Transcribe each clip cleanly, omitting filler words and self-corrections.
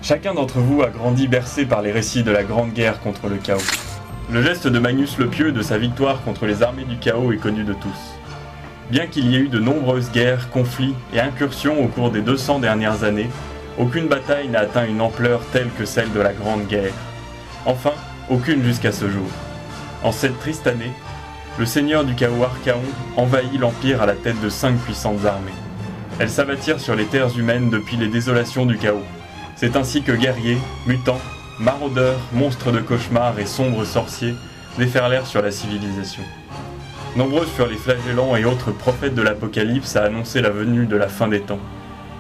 Chacun d'entre vous a grandi bercé par les récits de la Grande Guerre contre le chaos. Le geste de Magnus le Pieux de sa victoire contre les armées du chaos est connu de tous. Bien qu'il y ait eu de nombreuses guerres, conflits et incursions au cours des 200 dernières années, aucune bataille n'a atteint une ampleur telle que celle de la Grande Guerre. Enfin, aucune jusqu'à ce jour. En cette triste année, le seigneur du chaos Archaon envahit l'Empire à la tête de 5 puissantes armées. Elles s'abattirent sur les terres humaines depuis les désolations du chaos. C'est ainsi que guerriers, mutants, maraudeurs, monstres de cauchemar et sombres sorciers déferlèrent sur la civilisation. Nombreux furent les flagellants et autres prophètes de l'Apocalypse à annoncer la venue de la fin des temps.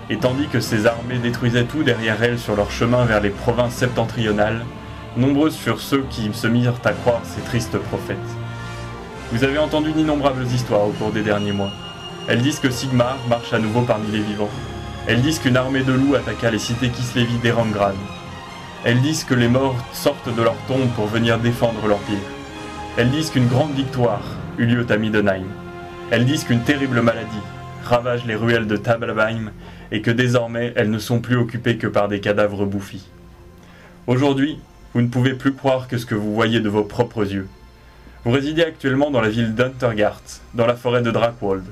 Et tandis que ces armées détruisaient tout derrière elles sur leur chemin vers les provinces septentrionales, nombreuses furent ceux qui se mirent à croire ces tristes prophètes. Vous avez entendu d'innombrables histoires au cours des derniers mois. Elles disent que Sigmar marche à nouveau parmi les vivants. Elles disent qu'une armée de loups attaqua les cités Kislevi d'Erangran. Elles disent que les morts sortent de leur tombe pour venir défendre l'Empire. Elles disent qu'une grande victoire eut lieu à Middenheim. Elles disent qu'une terrible maladie ravage les ruelles de Tabalheim et que désormais elles ne sont plus occupées que par des cadavres bouffis. Aujourd'hui, vous ne pouvez plus croire que ce que vous voyez de vos propres yeux. Vous résidez actuellement dans la ville d'Untergart, dans la forêt de Drakwold.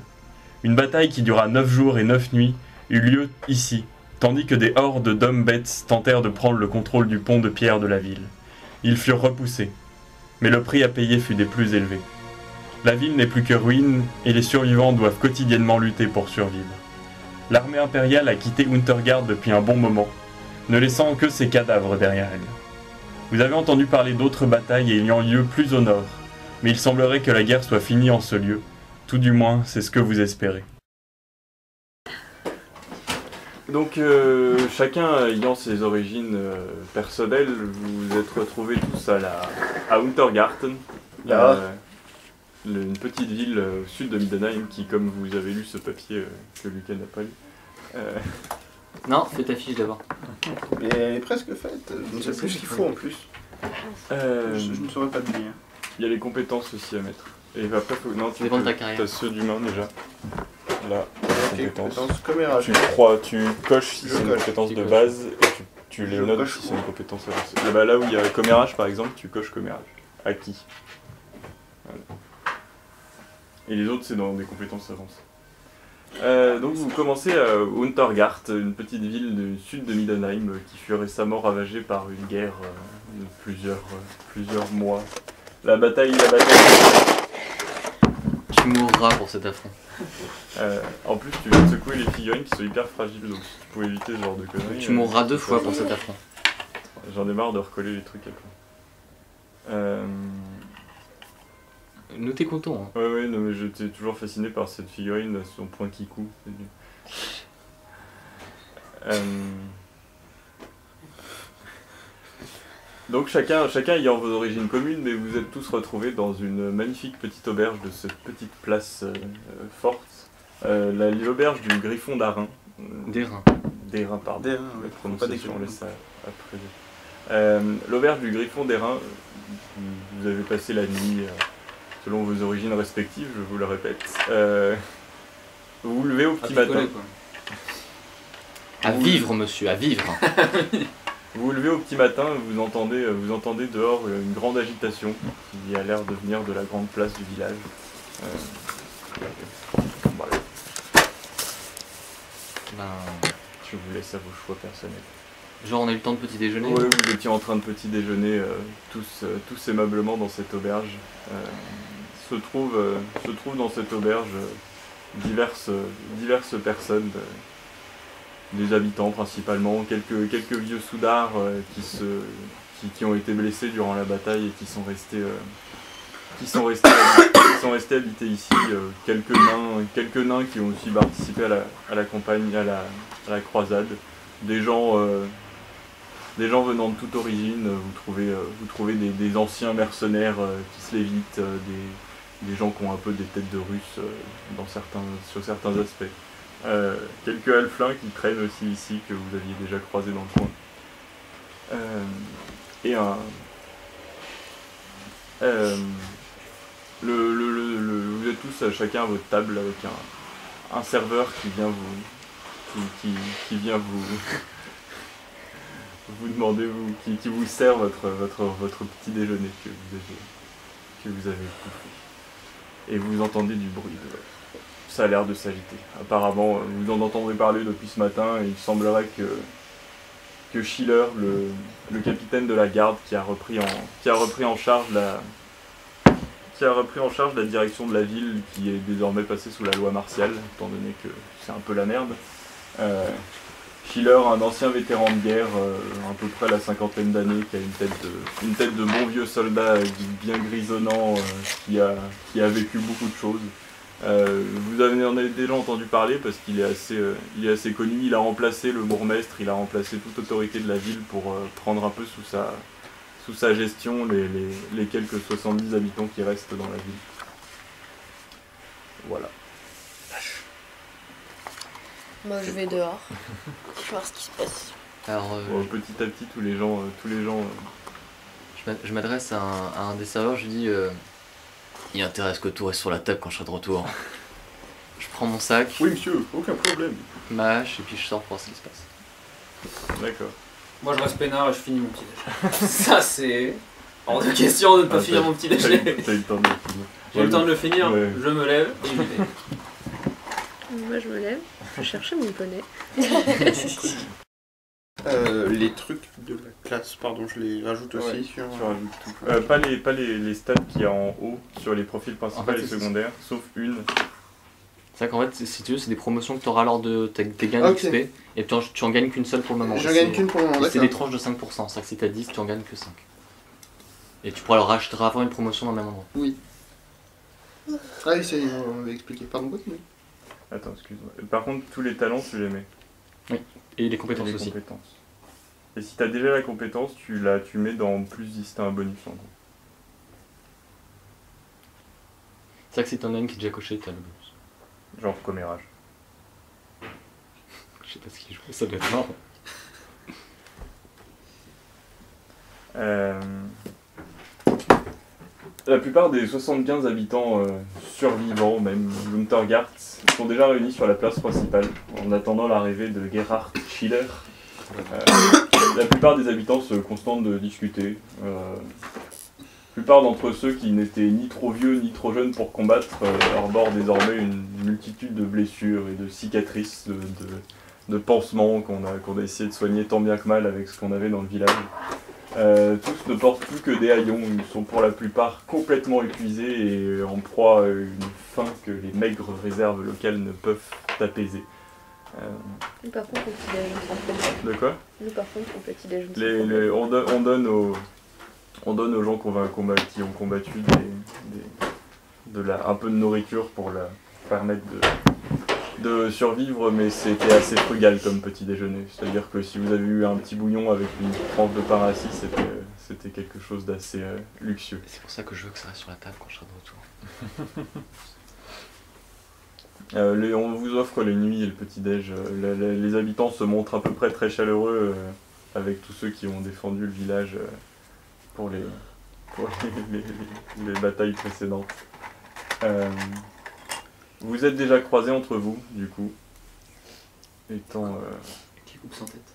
Une bataille qui dura 9 jours et 9 nuits eut lieu ici, tandis que des hordes d'hommes bêtes tentèrent de prendre le contrôle du pont de pierre de la ville. Ils furent repoussés, mais le prix à payer fut des plus élevés. La ville n'est plus que ruine et les survivants doivent quotidiennement lutter pour survivre. L'armée impériale a quitté Untergard depuis un bon moment, ne laissant que ses cadavres derrière elle. Vous avez entendu parler d'autres batailles ayant lieu plus au nord, mais il semblerait que la guerre soit finie en ce lieu. Tout du moins, c'est ce que vous espérez. Donc, chacun ayant ses origines personnelles, vous vous êtes retrouvés tous à Untergarten, une petite ville au sud de Middenheim qui, comme vous avez lu ce papier que Lucas n'a pas lu... Non, fais ta fiche d'abord. Mais elle est presque faite, je ne sais plus ce qu'il faut en plus. Je ne saurais pas te dire. Il y a les compétences aussi à mettre. Et après, non, tu as ceux d'humain déjà. Là, compétences. Tu coches si c'est une compétence de base et tu les notes si c'est une compétence avancée. Et bah là où il y a commérage par exemple, tu coches commérage. Acquis. Voilà. Et les autres c'est dans des compétences avancées. Donc vous commencez à Untergart, une petite ville du sud de Middenheim qui fut récemment ravagée par une guerre de plusieurs mois. La bataille... Tu mourras pour cet affront. En plus, tu viens de secouer les figurines qui sont hyper fragiles, donc si tu pouvais éviter ce genre de conneries... Tu mourras 2 fois pour cet affront. J'en ai marre de recoller les trucs après. Nous t'es content. Hein. Ouais, non, mais j'étais toujours fasciné par cette figurine, son point qui coud. Donc chacun ayant vos origines communes, mais vous êtes tous retrouvés dans une magnifique petite auberge de cette petite place forte. L'auberge du Griffon d'Arin. D'airain, pardon. D'airain, la prononciation, on laisse ça après. L'auberge du Griffon d'Airain, vous avez passé la nuit, selon vos origines respectives, je vous le répète. Vous vous levez au petit matin. À vivre, monsieur, à vivre. Vous vous levez au petit matin, vous entendez dehors une grande agitation qui a l'air de venir de la grande place du village. Voilà. Je vous laisse à vos choix personnels. Genre on a eu le temps de petit déjeuner. Oui, vous étiez en train de petit déjeuner, tous aimablement dans cette auberge. Se trouvent dans cette auberge diverses personnes. Des habitants principalement, quelques vieux soudards qui ont été blessés durant la bataille et qui sont restés habités ici, quelques nains qui ont aussi participé à la campagne, à la croisade, des gens venant de toute origine. Vous trouvez des anciens mercenaires qui se lévitent, des gens qui ont un peu des têtes de Russes sur certains aspects. Quelques halflins qui traînent aussi ici, que vous aviez déjà croisés dans le coin. Vous êtes tous chacun à votre table avec un serveur qui vient vous demandez qui vous sert votre petit déjeuner que vous avez bouffé. Et vous entendez du bruit. Ça a l'air de s'agiter. Apparemment, vous en entendrez parler depuis ce matin et il semblerait que Schiller, le capitaine de la garde qui a repris en charge la direction de la ville qui est désormais passée sous la loi martiale, étant donné que c'est un peu la merde. Schiller, un ancien vétéran de guerre, à peu près la cinquantaine d'années, qui a une tête de bon vieux soldat bien grisonnant, qui a vécu beaucoup de choses. Vous en avez déjà entendu parler parce qu'il est assez connu. Il a remplacé le bourgmestre, il a remplacé toute autorité de la ville pour prendre un peu sous sa gestion les quelques 70 habitants qui restent dans la ville. Voilà. Moi je vais dehors, voir ce qui se passe. Alors, petit à petit, tous les gens. Je m'adresse à un des serveurs, je lui dis il y a intérêt à ce que tout reste sur la table quand je serai de retour. Je prends mon sac, Oui, monsieur, aucun problème. ma hache, et puis je sors pour voir ce qui se passe. D'accord. Moi je reste peinard et je finis mon petit déjeuner. Ça c'est hors de question de ne pas finir mon petit déjeuner. T'as eu le temps de le finir. J'ai eu le temps de le finir, Ouais. je me lève et j'y vais. Moi je me lève, je cherchais mon poney. Les trucs de la classe, pardon, je les rajoute aussi Ouais, sur... Tu rajoutes tout. Pas les stats qu'il y a en haut sur les profils principaux En fait, et c'est- secondaires, sauf une. C'est vrai qu'en fait, si tu veux, c'est des promotions que tu auras lors de tes gains Ok. d'XP, et tu en gagnes qu'une seule pour le moment. Je Et gagne c'est- qu'une pour le moment, et c'est des d'accord. tranches de 5%, c'est-à-dire que si t'as 10, tu en gagnes que 5. Et tu pourras leur racheter avoir une promotion dans le même endroit. Oui. Ah oui, ça, on m'avait expliqué. Pardon, quoi, mais... Attends, excuse-moi. Par contre, tous les talents, tu les mets. Et les compétences Les aussi. compétences. Et si t'as déjà la compétence, tu mets dans plus 10, t'as un bonus en gros. C'est vrai que si t'en as une qui est déjà cochée, t'as le bonus. Genre commérage. Je sais pas ce qu'il joue, ça doit être marrant. La plupart des 75 habitants survivants, même Luntergart, sont déjà réunis sur la place principale en attendant l'arrivée de Gerhard Schiller. La plupart des habitants se contentent de discuter. La plupart d'entre ceux qui n'étaient ni trop vieux ni trop jeunes pour combattre arborent désormais une multitude de blessures et de cicatrices, de pansements qu'on a essayé de soigner tant bien que mal avec ce qu'on avait dans le village. Tous ne portent plus que des haillons, ils sont pour la plupart complètement épuisés et en proie à une faim que les maigres réserves locales ne peuvent apaiser. Nous par contre, au petit déjeuner sans De quoi? Nous par contre, au petit déjeuner sans on donne aux gens qui ont combattu un peu de nourriture pour leur permettre de survivre, mais c'était assez frugal comme petit déjeuner. C'est-à-dire que si vous avez eu un petit bouillon avec une tranche de pain rassis, c'était quelque chose d'assez luxueux. C'est pour ça que je veux que ça reste sur la table quand je serai de retour. On vous offre les nuits et le petit-déj. Les habitants se montrent à peu près très chaleureux avec tous ceux qui ont défendu le village pour les batailles précédentes. Vous êtes déjà croisés entre vous, du coup, étant... Qui coupe sans tête.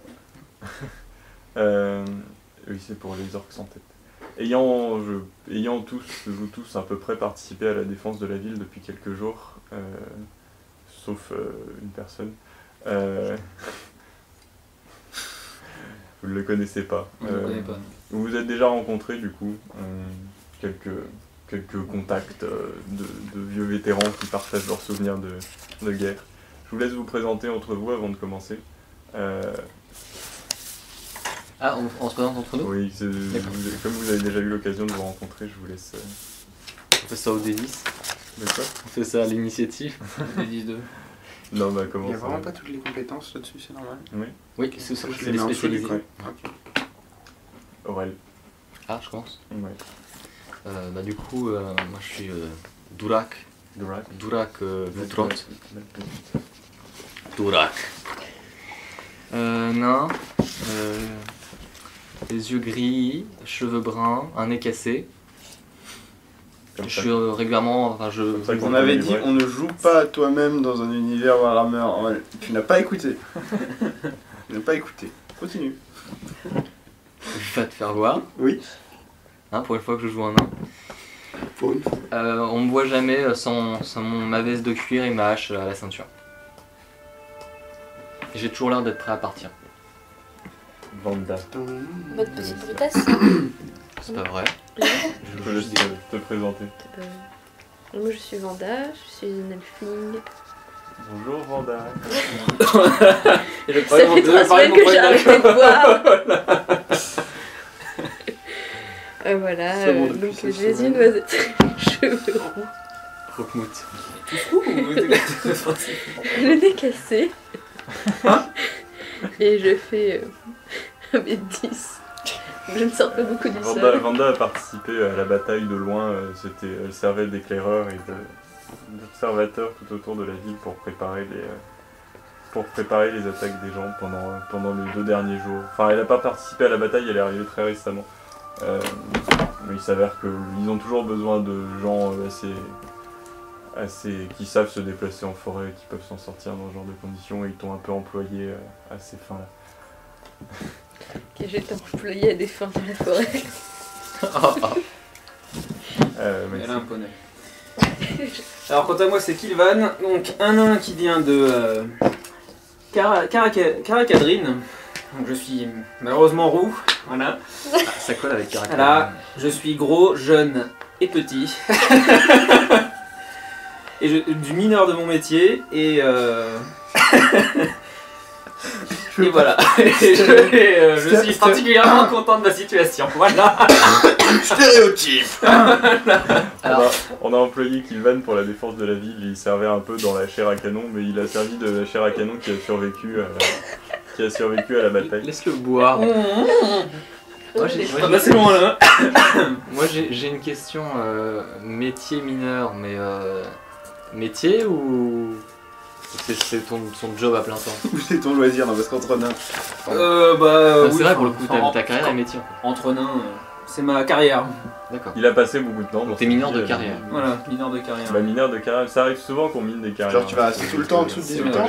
oui, c'est pour les orques sans tête. Ayant vous tous à peu près participé à la défense de la ville depuis quelques jours, sauf une personne, vous ne le connaissez pas. On ne le connaît pas. Vous vous êtes déjà rencontrés, du coup, quelques contacts de vieux vétérans qui partagent leurs souvenirs de guerre. Je vous laisse vous présenter entre vous avant de commencer. Ah, on se présente entre nous? Oui, D'accord. comme vous avez déjà eu l'occasion de vous rencontrer, je vous laisse... On fait ça au D10. De quoi? On fait ça à l'initiative. Les 10-2. Non, bah Il comment n'y a ça vraiment pas toutes les compétences là-dessus, c'est normal. Oui, Oui, c'est ça, Je c'est les les mets en dessous du spécialisés. coup. Ok. Aurel. Ah, je commence. Ouais. Bah du coup, moi je suis Durak. Durak. Durak Vutrot. Durak. Nain. Les yeux gris, cheveux bruns, un nez cassé. Comme Je ça. suis régulièrement, enfin je... Comme ça que On vous avait connaissez, dit ouais. on ne joue pas à toi-même dans un univers Warhammer. Ouais, tu n'as pas écouté. Tu n'as pas écouté. Continue. Je vais te faire voir. Oui. Hein, pour une fois que je joue un nain. Pour une fois. On me voit jamais sans ma veste de cuir et ma hache à la ceinture. J'ai toujours l'air d'être prêt à partir. Vanda. Votre petite brutasse. C'est pas vrai. Je te laisse te présenter. Moi je suis Vanda, je suis une elfling. Bonjour Vanda. Et je Ça fait 3 semaines que j'ai arrêté de boire. Voilà, C'est bon, donc depuis cette j'ai semaine. une noisette cheveux roux, Rockmout. le nez cassé. Et je fais 1m10. Je ne sors pas beaucoup du sol. Vanda a participé à la bataille de loin. Elle servait d'éclaireur et d'observateur tout autour de la ville pour préparer les attaques des gens pendant les 2 derniers jours. Enfin, elle n'a pas participé à la bataille, elle est arrivée très récemment. Mais il s'avère qu'ils ont toujours besoin de gens qui savent se déplacer en forêt et qui peuvent s'en sortir dans ce genre de conditions, et ils t'ont un peu employé à ces fins-là. Que j'ai employé à des fins dans la forêt. Elle a un poney. Alors quant à moi c'est Kilvan, donc un nain qui vient de Caracadrine. Donc je suis malheureusement roux, voilà. Ça colle avec caractère. Voilà, je suis gros, jeune et petit. Et du mineur de mon métier et et voilà. Et je suis particulièrement content de ma situation. Voilà. Stéréotype. Alors, On a employé Kilvan pour la défense de la ville. Il servait un peu dans la chair à canon, mais il a servi de la chair à canon qui a survécu à la bataille. laisse-le boire. Moi C'est loin là. j'ai une question métier mineur, mais métier ou c'est son job à plein temps? C'est ton loisir, non, parce qu'entre nains. C'est Oui, vrai pour le coup, enfin, ta carrière est métier. Entre nains, c'est ma carrière. D'accord. Il a passé beaucoup de temps. Donc t'es mineur de carrière. Voilà, mineur de carrière. Bah, mineur de carrière, ça arrive souvent qu'on mine des carrières. Genre, tu vas rester tout le temps en dessous de 18 ans.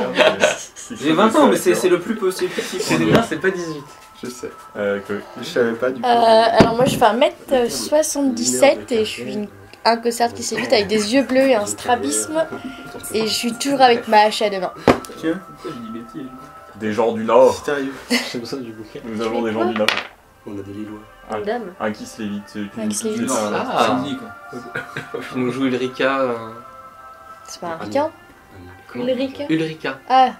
J'ai 20 ans, mais c'est le plus possible. C'est pas 18. Je sais. Que Je savais pas du coup. Alors moi je fais 1m77 et je suis un cossard qui s'évite avec des yeux bleus et un strabisme. Et je suis toujours avec ma hache à 2 mains. Tiens, des gens du Nord. sérieux. C'est ça du bouquet. Nous avons des gens du Nord. On a des Lillois. Une dame. Un qui se lévite. Un qui se lévite. Ah. Tu nous joues Ulrika. C'est pas un ricain. Comment Ulrika. Ulrika. Ah,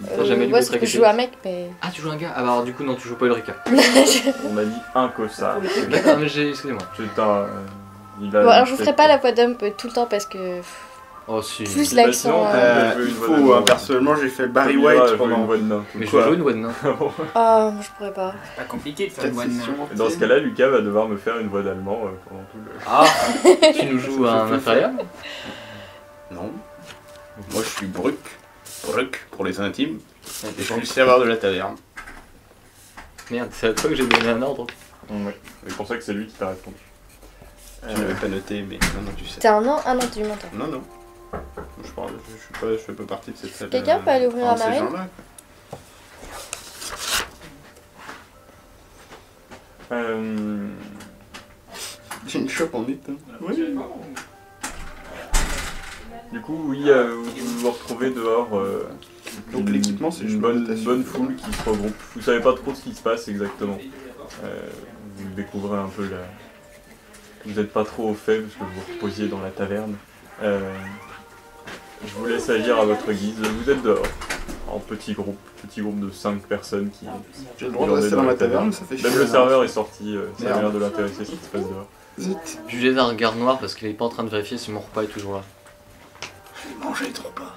T'as jamais lu moi votre c'est que je récapitule joue un mec mais... Ah, tu joues un gars? Ah bah alors du coup non, tu joues pas Ulrika. On a dit un cossard. D'accord, mais excusez-moi. C'est un. Il a Bon alors je vous ferai pas la voix d'homme tout le temps parce que... Oh si. Plus l'accent... Il faut, personnellement, j'ai fait Barry White pendant une voix de nain. Mais je Quoi veux jouer une voix de nain. Ah, moi je pourrais pas. C'est pas compliqué de faire 4 une one sessions. Et dans ce cas-là, Lucas va devoir me faire une voix d'allemand pendant tout le. Ah. Tu nous joues un inférieur? Non. Moi, je suis Bruck. Bruck pour les intimes. Et je suis le serveur de la taverne. Merde, c'est à toi que j'ai donné un ordre. Ouais. C'est pour ça que c'est lui qui t'a répondu. Je l'avais pas noté, mais non, tu sais. T'es un an? Ah non, tu m'entends. Non, non. Je fais pas partie de cette salle. Quelqu'un peut aller ouvrir la ces marine? gens-là. J'ai une chope en mythe. Oui. Du coup, oui, vous vous retrouvez dehors. Donc l'équipement, c'est une bonne foule qui se regroupe. Vous savez pas trop ce qui se passe exactement. Vous découvrez un peu la. Vous n'êtes pas trop au fait parce que vous vous reposiez dans la taverne. Je vous laisse agir à votre guise. Vous êtes dehors, en petit groupe de 5 personnes qui. J'ai le droit de rester dans la taverne, ça fait chier. Même le serveur est sorti, ça a Merde. l'air de l'intéresser ce qui se passe dehors. Zut. Je lui jette un regard noir parce qu'il est pas en train de vérifier si mon repas est toujours là. J'ai mangé trop pas.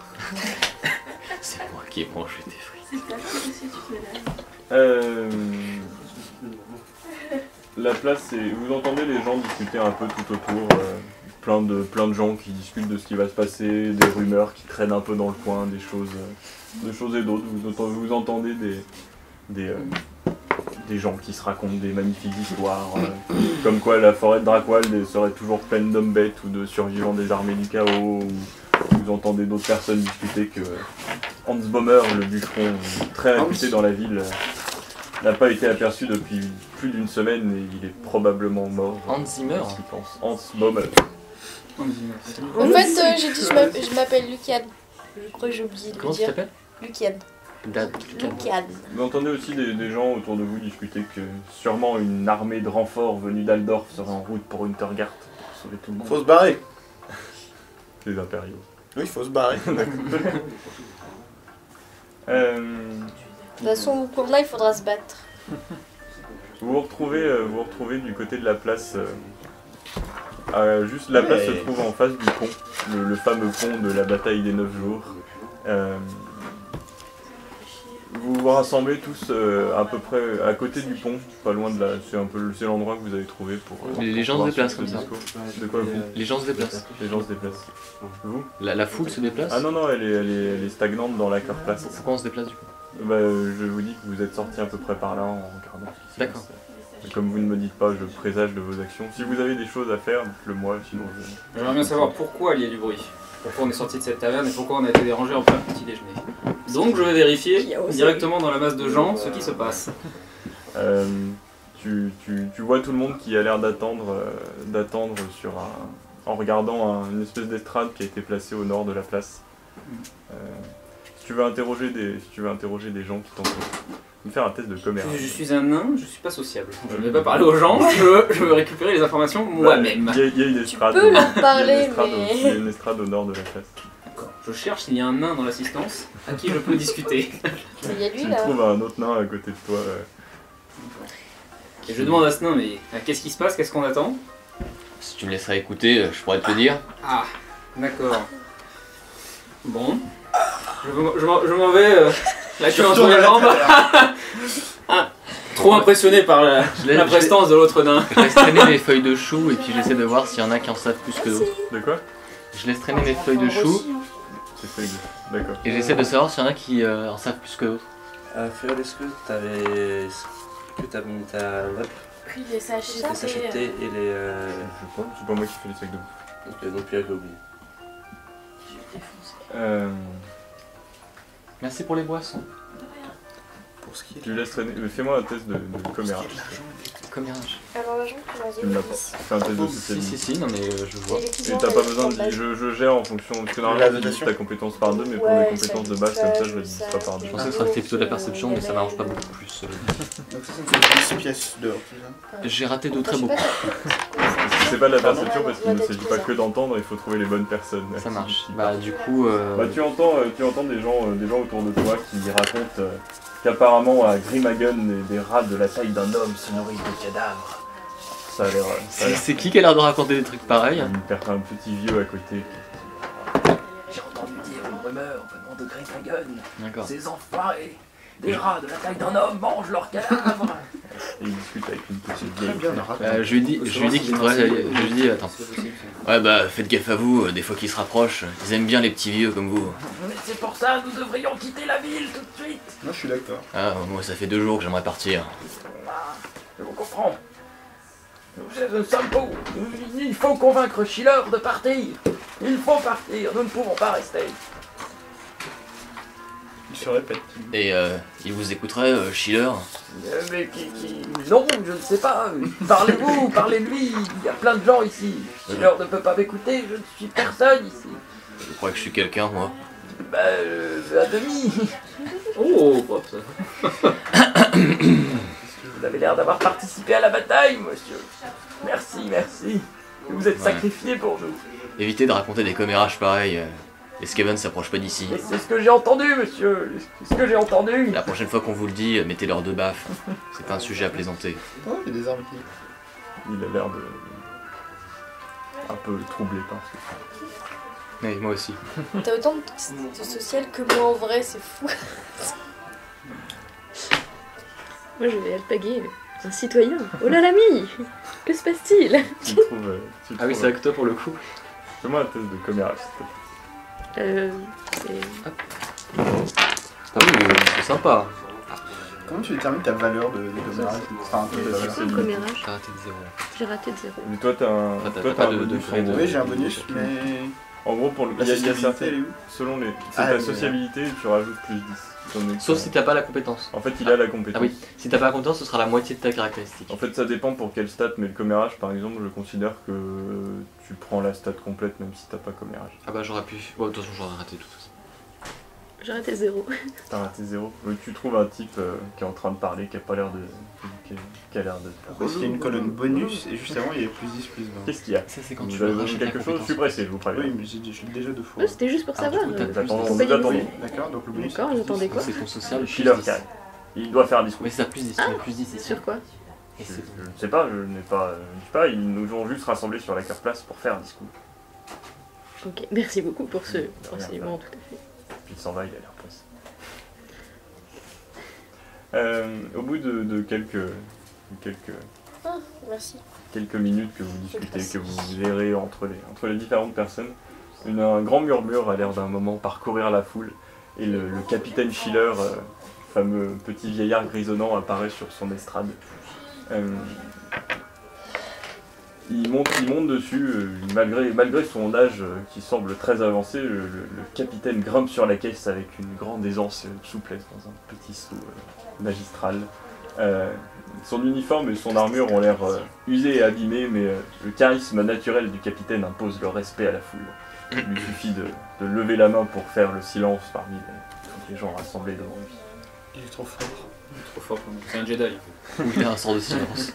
C'est moi qui ai mangé tes frites. La place, vous entendez les gens discuter un peu tout autour, plein de gens qui discutent de ce qui va se passer, des rumeurs qui traînent un peu dans le coin, des choses et d'autres. Vous entendez des gens qui se racontent des magnifiques histoires, comme quoi la forêt de Drakwald serait toujours pleine d'hommes bêtes ou de survivants des armées du chaos. Ou vous entendez d'autres personnes discuter que Hans Baumer, le bûcheron très réputé dans la ville, n'a pas été aperçu depuis plus d'une semaine et il est probablement mort. Hans Zimmer. Je pense. Hans Baumel. En fait, j'ai dit je m'appelle Luciane. Je crois que j'ai oublié de le Comment tu dire. t'appelles? Luciane. Luciane. Vous entendez aussi des gens autour de vous discuter que sûrement une armée de renforts venus d'Aldorf serait en route pour Untergart pour sauver tout le monde. Faut se barrer. Les impériaux. Oui, faut se barrer. De toute façon, pour là, il faudra se battre. Vous vous retrouvez du côté de la place. Juste la place se trouve en face du pont, le fameux pont de la bataille des 9 jours. Vous vous rassemblez tous à peu près à côté du pont, pas loin de là. C'est l'endroit que vous avez trouvé pour. Les gens se déplacent comme ça. De quoi vous? Les gens se déplacent. Les gens se déplacent. Vous? La foule se déplace. Ah non, elle est stagnante dans la carte place. Pourquoi on se déplace du coup? Je vous dis que vous êtes sortis à peu près par là en regardant. D'accord. Et comme vous ne me dites pas, je présage de vos actions. Si vous avez des choses à faire, dites-le moi, sinon je... J'aimerais bien savoir pourquoi il y a du bruit. Pourquoi on est sorti de cette taverne et pourquoi on a été dérangé en plein petit déjeuner. Donc je vais vérifier directement dans la masse de gens ce qui se passe. Tu vois tout le monde qui a l'air d'attendre sur en regardant une espèce d'estrade qui a été placée au nord de la place. Si tu veux interroger des gens qui t'entourent, me faire un test de commerce. Je suis un nain, je suis pas sociable. Je ne vais pas parler aux gens, je veux récupérer les informations moi-même. Il y a une estrade. Tu peux leur parler, Il y a une estrade au nord de la place. D'accord. Je cherche s'il y a un nain dans l'assistance à qui je peux discuter. Il y a lui Tu là. trouves un autre nain à côté de toi. Et je demande à ce nain, mais qu'est-ce qui se passe, qu'est-ce qu'on attend? Si tu me laisserais écouter, je pourrais te le dire. Ah, d'accord. Bon. Je m'en vais la queue entre les jambes. Ah, trop impressionné par la prestance de l'autre nain. Je laisse traîner mes feuilles de chou et puis j'essaie de voir s'il y en a qui en savent plus que d'autres. De quoi? Je laisse traîner mes feuilles de chou C'est feuille de... D'accord. et j'essaie de savoir s'il y en a qui en savent plus que d'autres. Fred, est-ce que t'avais... Est-ce que t'as mis ta map, Puis les sachets. les sachets de thé et les... Je pense, c'est pas moi qui fais les sacs de bouffe. Donc Pierre l'a oublié. Merci pour les boissons. Pour ce qui est Tu laisses traîner. Fais-moi un test de commérage. Commérage. Alors l'argent, Tu me l'as pas. Fais un test de socialisme. Si, non mais je vois. Et t'as pas besoin de. Je gère en fonction. Parce que normalement, La tu divises notation. ta compétence par 2, mais pour Ouais, les compétences de base, comme ça, je le divise pas par 2. Je pensais que ça c'était plutôt de la perception, mais ça m'arrange pas beaucoup plus. Donc ça me fait 10 pièces d'or, c'est ça? J'ai raté de très beaucoup. C'est pas de la perception parce qu'il ne s'agit pas que d'entendre, il faut trouver les bonnes personnes. Ça marche. Bah du coup... Tu entends des gens autour de toi qui racontent qu'apparemment à Grimhagen, des rats de la taille d'un homme se nourrissent de cadavres. Ça a l'air... C'est qui a l'air de raconter des trucs pareils? Un petit vieux à côté. J'ai entendu dire une rumeur venant de Grimhagen. D'accord. Ces enfoirés, des rats de la taille d'un homme mangent leurs cadavres. Et il discute avec une petite Très vieille. bien, le rat. Je lui dis qu'il devrait... Je lui dis, attends. Ouais bah faites gaffe à vous, des fois qu'ils se rapprochent. Ils aiment bien les petits vieux comme vous. Mais c'est pour ça que nous devrions quitter la ville tout de suite. Moi je suis d'accord. Ah, moi ça fait 2 jours que j'aimerais partir. Ah, je vous comprends. Nous sommes beaux. Il faut convaincre Schiller de partir. Il faut partir. Nous ne pouvons pas rester. Il se répète. Et il vous écouterait, Schiller? Mais non, je ne sais pas. Parlez-vous, parlez-lui. Il y a plein de gens ici. Schiller ne peut pas m'écouter. Je ne suis personne ici. Je crois que je suis quelqu'un, moi. Bah, à demi. Oh, hop, ça. Vous avez l'air d'avoir participé à la bataille, monsieur. Merci, merci. Vous êtes Ouais. sacrifié pour nous. Évitez de raconter des commérages pareils. Les Skaven s'approchent pas d'ici. Et c'est ce que j'ai entendu, monsieur. C'est ce que j'ai entendu. La prochaine fois qu'on vous le dit, mettez-leur 2 baffes. C'est pas un sujet à plaisanter. Oh, il y a des armes qui... Il a l'air de... un peu troublé par ce que tu fais. Mais moi aussi. T'as autant de social que moi en vrai, c'est fou. Moi, je vais alpaguer un citoyen. Oh là l'ami! Que se passe-t-il? Tu trouves... Ah oui, c'est avec toi pour le coup. Fais-moi un test de commérage, s'il te plaît. C'est... Ah oui, c'est sympa. Comment tu détermines ta valeur de commérage? Enfin, un peu de valeur. C'est un commérage. J'ai raté de 0. J'ai raté de 0. Mais toi, t'as un... Ah, t'as toi, pas t'as un de bonus frais en de- gros. Oui, j'ai un bonus, mais... En gros, pour le... il y a certaines... elle est où? Selon les... C'est Ah, ta oui, sociabilité, tu rajoutes plus 10. Sauf si t'as pas la compétence. En fait, il a la compétence. Ah oui, si t'as pas la compétence, ce sera la moitié de ta caractéristique. En fait, ça dépend pour quelle stat, mais le commérage, par exemple, je considère que tu prends la stat complète même si t'as pas commérage. Ah bah j'aurais pu. Ouais, de toute façon, j'aurais raté tout ça. J'ai raté 0. T'as raté 0. Oui, tu trouves un type qui est en train de parler, qui a pas l'air de... qui a l'air de... Parce qu'il y a une colonne bonus et juste avant il y a plus 10, plus 20. Qu'est-ce qu'il y a? Ça, c'est quand Vous tu avez veux besoin de racheter quelque la chose? Je suis compétence. pressé, je vous préviens. Oui, mais j'ai déjà deux fois. C'était juste pour Ah, savoir. du coup, t'as plus Attends, de- vous compagnie attendez. D'accord, donc le bonus. D'accord, j'attendais quoi? C'est ton social. Schiller Khan. Il doit faire un discours. Oui, c'est à plus 10, tu mets plus 10, c'est sûr. Sur quoi? Et c'est Je ne sais pas, je n'ai pas... je sais pas, ils nous ont juste rassemblés sur la carte place pour faire un discours. Ok, merci beaucoup pour ce renseignement tout à fait. Puis il s'en va, il a l'air pressé. Au bout de quelques Ah, merci. minutes que vous discutez, que vous gérez entre les différentes personnes, un grand murmure a l'air d'un moment parcourir la foule et le capitaine Schiller, fameux petit vieillard grisonnant, apparaît sur son estrade. Il monte dessus, malgré son âge qui semble très avancé, le capitaine grimpe sur la caisse avec une grande aisance et souplesse dans un petit saut magistral. Son uniforme et son armure ont l'air usés et abîmés, mais le charisme naturel du capitaine impose le respect à la foule. Il lui suffit de lever la main pour faire le silence parmi les gens rassemblés devant lui. Il est trop fort. Trop fort pour moi. C'est un Jedi. Ou il a un sort de silence.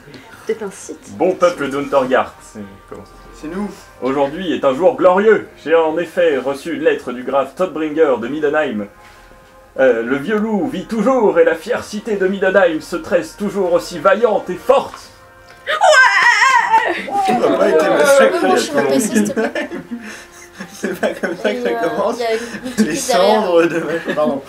Peut-être un site. Bon peuple d'Untergard, C'est nous. aujourd'hui est un jour glorieux. J'ai en effet reçu une lettre du grave Todbringer de Middenheim. Le vieux loup vit toujours et la fière cité de Middenheim se tresse toujours aussi vaillante et forte. On n'a pas été massacré. Moi, je suis mon PC, s'il te plaît. C'est pas comme ça que Et, ça commence. il y a une Les petite derrière. cendres de... Pardon.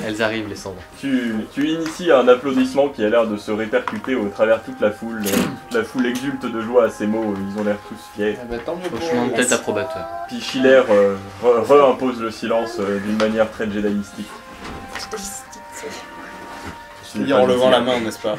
Elles arrivent, les cendres. Tu inities un applaudissement qui a l'air de se répercuter au travers toute la foule. Toute la foule exulte de joie à ces mots, ils ont l'air tous fiers. Ah bah tant mieux pour Hochement de eux. tête approbateur. Puis Schiller reimpose le silence d'une manière très jédaïstique. C'est-à-dire en levant la main, n'est-ce pas?